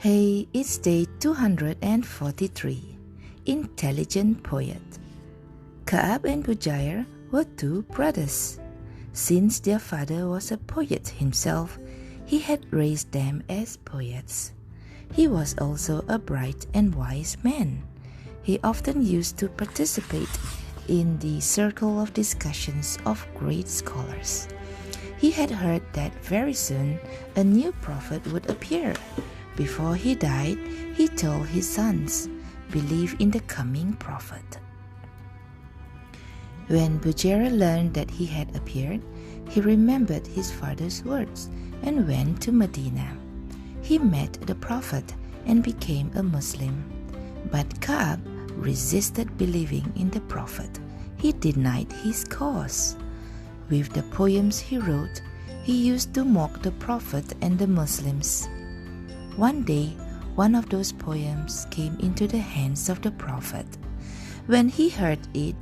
Hey, it's day 243. Intelligent Poet. Ka'ab and Bujair were two brothers. Since their father was a poet himself, he had raised them as poets. He was also a bright and wise man. He often used to participate in the circle of discussions of great scholars. He had heard that very soon a new prophet would appear. Before he died, he told his sons, "Believe in the coming prophet." When Bujair learned that he had appeared, he remembered his father's words and went to Medina. He met the prophet and became a Muslim. But Ka'ab resisted believing in the prophet. He denied his cause. With the poems he wrote, he used to mock the prophet and the Muslims. One day, one of those poems came into the hands of the prophet. When he heard it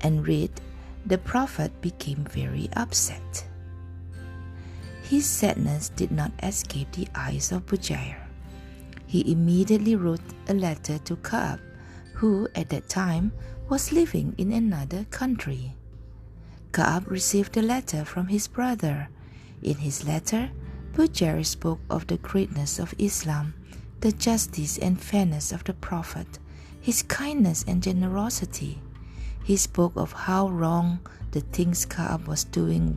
and read, the prophet became very upset. His sadness did not escape the eyes of Bujair. He immediately wrote a letter to Ka'ab, who at that time was living in another country. Ka'ab received the letter from his brother. In his letter, Bujair spoke of the greatness of Islam, the justice and fairness of the Prophet, his kindness and generosity. He spoke of how wrong the things Ka'ab was doing.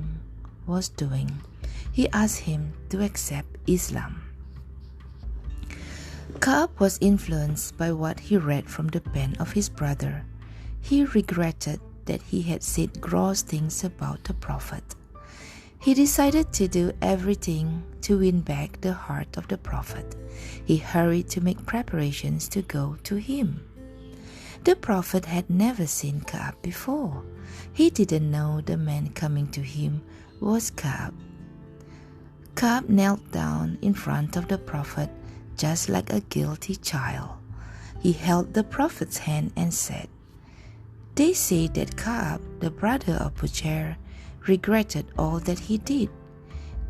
He asked him to accept Islam. Ka'ab was influenced by what he read from the pen of his brother. He regretted that he had said gross things about the Prophet. He decided to do everything to win back the heart of the Prophet. He hurried to make preparations to go to him. The Prophet had never seen Ka'ab before. He didn't know the man coming to him was Ka'ab. Ka'ab knelt down in front of the Prophet just like a guilty child. He held the Prophet's hand and said, "They say that Ka'ab, the brother of Bujair, regretted all that he did.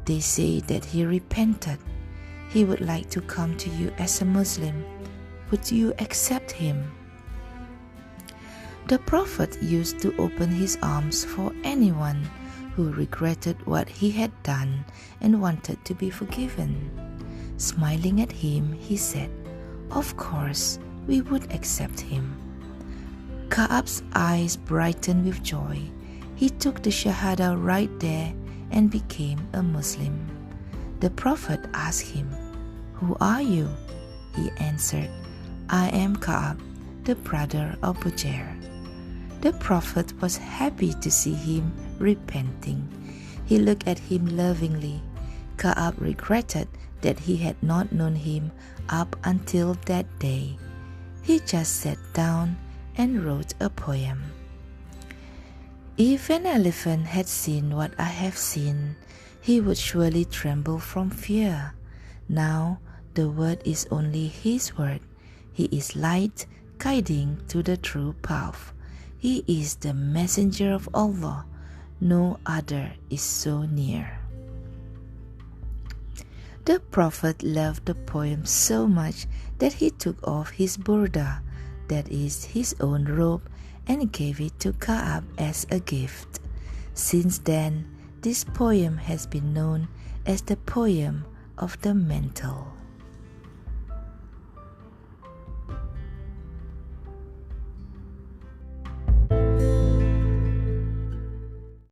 They say that he repented. He would like to come to you as a Muslim. Would you accept him?" The Prophet used to open his arms for anyone who regretted what he had done and wanted to be forgiven. Smiling at him, he said, "Of course, we would accept him." Ka'ab's eyes brightened with joy. He took the Shahada right there and became a Muslim. The Prophet asked him, "Who are you?" He answered, "I am Ka'ab, the brother of Bujair." The Prophet was happy to see him repenting. He looked at him lovingly. Ka'ab regretted that he had not known him up until that day. He just sat down and wrote a poem. "If an elephant had seen what I have seen, he would surely tremble from fear. Now the word is only his word. He is light, guiding to the true path. He is the messenger of Allah. No other is so near." The Prophet loved the poem so much that he took off his burda, that is, his own robe, and gave it to Ka'ab as a gift. Since then, this poem has been known as the poem of the mantle.